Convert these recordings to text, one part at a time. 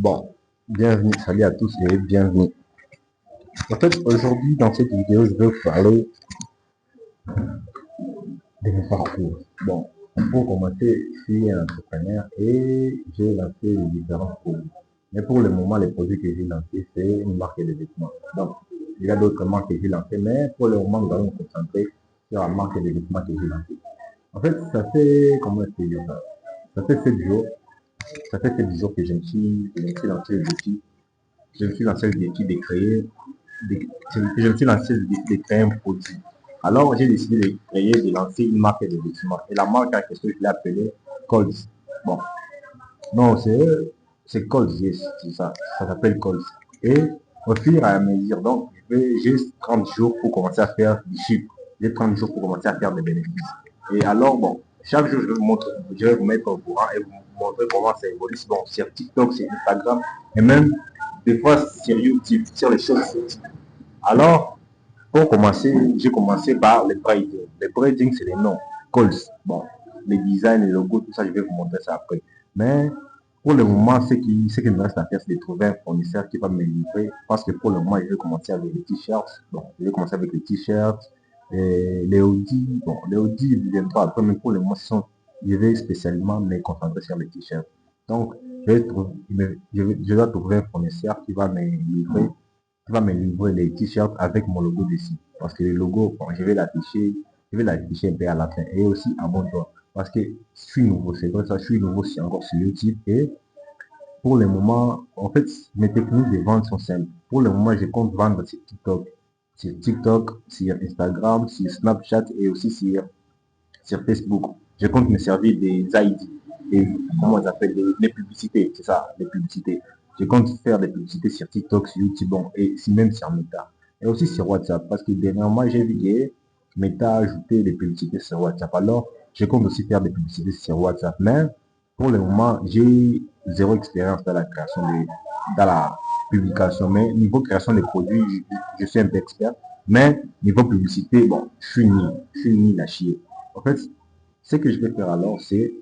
Bon, bienvenue, salut à tous et bienvenue. En fait, aujourd'hui, dans cette vidéo, je vais vous parler de mon parcours. Bon, pour commencer, je suis un entrepreneur et j'ai lancé les différents produits. Mais pour le moment, les produits que j'ai lancés, c'est une marque de vêtements. Donc, il y a d'autres marques que j'ai lancées, mais pour le moment, nous allons nous concentrer sur la marque de vêtements que j'ai lancée. En fait, ça fait, comment est-ce que je dis ça? Ça fait 7 jours, ça fait 7 jours que je me suis lancé le défi. Je me suis lancé le défi de créer je me suis lancé le défi de créer un produit. Alors, j'ai décidé de créer, de lancer une marque de vêtements. Et la marque en question, je l'ai appelée Coles. Bon, non, c'est Coles, yes, c'est ça. Ça s'appelle Coles. Et au fur et à mesure, donc, j'ai 30 jours pour commencer à faire du chiffre. J'ai 30 jours pour commencer à faire des bénéfices. Et alors, bon, chaque jour, je vais vous mettre au courant et vous montrer comment ça évolue. Bon, sur TikTok, sur Instagram, et même des fois sur YouTube, sur les choses. Alors, pour commencer, j'ai commencé par les branding. Les branding, c'est les noms. Calls. Bon, les designs, les logos, tout ça, je vais vous montrer ça après. Mais pour le moment, ce qui me reste à faire, c'est de trouver un fournisseur qui va me livrer. Parce que pour le moment, je vais commencer avec les t-shirts. Bon, je vais commencer avec les t-shirts, les hoodies. Bon, les hoodies viendront après, mais pour le moment, je vais spécialement me concentrer sur les t-shirts. Donc, je dois trouver un fournisseur qui va me livrer les t-shirts avec mon logo dessus. Parce que le logo, bon, je vais l'afficher un peu à la fin. Et aussi à mon doigt. Parce que je suis nouveau, c'est vrai ça, je suis nouveau encore sur YouTube. Et pour le moment, en fait, mes techniques de vente sont simples. Pour le moment, je compte vendre sur TikTok, sur Instagram, sur Snapchat et aussi sur Facebook. Je compte me servir des ID et comment on appelle les publicités, c'est ça, les publicités. Je compte faire des publicités sur TikTok, sur YouTube, bon, et même sur Meta. Et aussi sur WhatsApp, parce que dernièrement, j'ai vu que Meta a ajouté des publicités sur WhatsApp. Alors, je compte aussi faire des publicités sur WhatsApp. Mais pour le moment, j'ai zéro expérience dans la création dans la publication. Mais niveau création des produits, je suis un peu expert. Mais niveau publicité, bon, je suis nul à chier. En fait, ce que je vais faire alors, c'est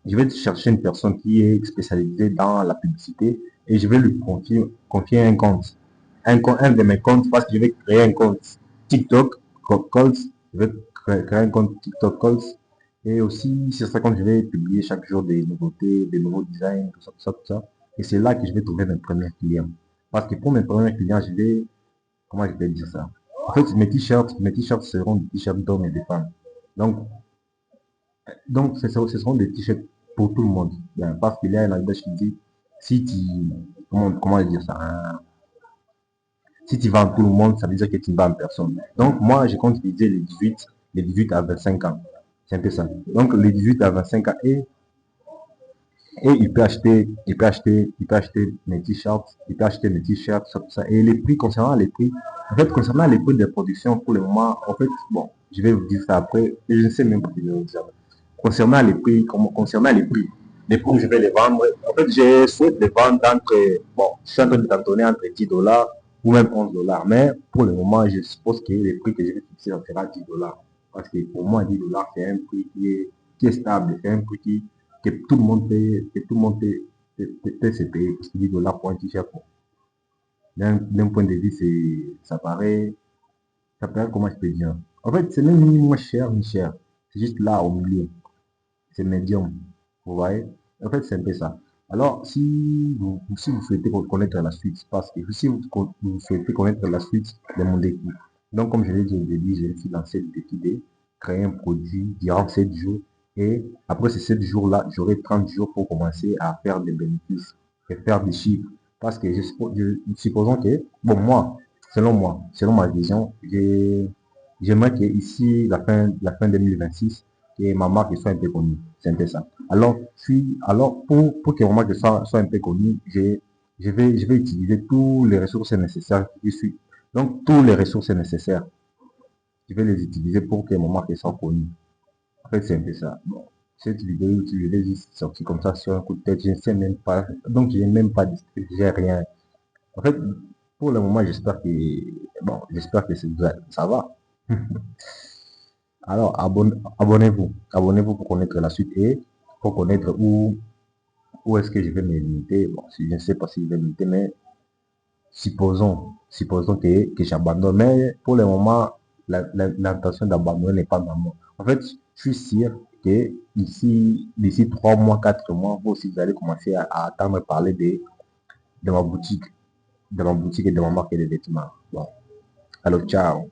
je vais chercher une personne qui est spécialisée dans la publicité et je vais lui confier un compte. Un de mes comptes parce que je vais créer un compte TikTok Calls. Je vais créer un compte TikTok Calls. Et aussi, sur ce compte, je vais publier chaque jour des nouveautés, des nouveaux designs, tout ça, tout ça, tout ça. Et c'est là que je vais trouver mes premiers clients. Parce que pour mes premiers clients, comment je vais dire ça? En fait, mes t-shirts seront des t-shirts d'hommes et de femmes. Donc, ce seront des t-shirts pour tout le monde. Bien, parce qu'il y a un adage qui dit, si tu, comment dire ça, hein? Si tu vends tout le monde, ça veut dire que tu ne vends personne. Donc, moi, je compte viser les 18 à 25 ans. C'est un peu ça. Donc, les 18 à 25 ans, et il peut acheter mes t-shirts, il peut acheter mes t-shirts, tout ça. Et les prix, en fait, concernant les prix de production, pour le moment, en fait, bon, je vais vous dire ça après, et je ne sais même pas si je vais vous dire. Concernant les prix où je vais les vendre, en fait, je souhaite les vendre bon, je suis en train de cantonner entre 10 dollars ou même 11 dollars. Mais pour le moment, je suppose que les prix que je vais fixer, ça sera 10 dollars. Parce que pour moi, 10 dollars, c'est un prix qui est stable, c'est un prix que tout le monde peut se payer. Parce que 10 dollars pour un t-shirt, d'un point de vue, ça paraît, comment je peux dire. En fait, c'est même ni moins cher ni cher. C'est juste là au milieu. C'est médium. Vous voyez? En fait, c'est un peu ça. Alors, si vous souhaitez connaître la suite, parce que si vous souhaitez connaître la suite de mon défi, donc comme je l'ai dit au début, je me suis lancé le défi de créer un produit durant 7 jours. Et après ces 7 jours-là, j'aurai 30 jours pour commencer à faire des bénéfices et faire des chiffres. Parce que supposons que, bon, selon ma vision, j'aimerais que ici, la fin 2026, que ma marque soit un peu connue. C'est un peu ça. Alors pour que ma marque soit un peu connue, je vais utiliser tous les ressources nécessaires qui suivent. Donc, tous les ressources nécessaires, je vais les utiliser pour que ma marque soit connue. En fait, c'est un peu ça. Bon, cette vidéo, je l'ai juste sortie comme ça sur un coup de tête. Je ne sais même pas. Donc, je n'ai même pas distribué, j'ai rien. En fait, pour le moment, j'espère que ça va. Alors, abonnez-vous. Abonnez-vous pour connaître la suite et pour connaître Où est-ce que je vais me limiter? Bon, je ne sais pas si je vais me limiter, mais supposons que j'abandonne. Mais pour le moment, l'intention d'abandonner n'est pas dans moi. En fait, je suis sûr que d'ici 3 mois, 4 mois, vous aussi, vous allez commencer à entendre parler de ma boutique, et de ma marque de vêtements. Bon, alors ciao.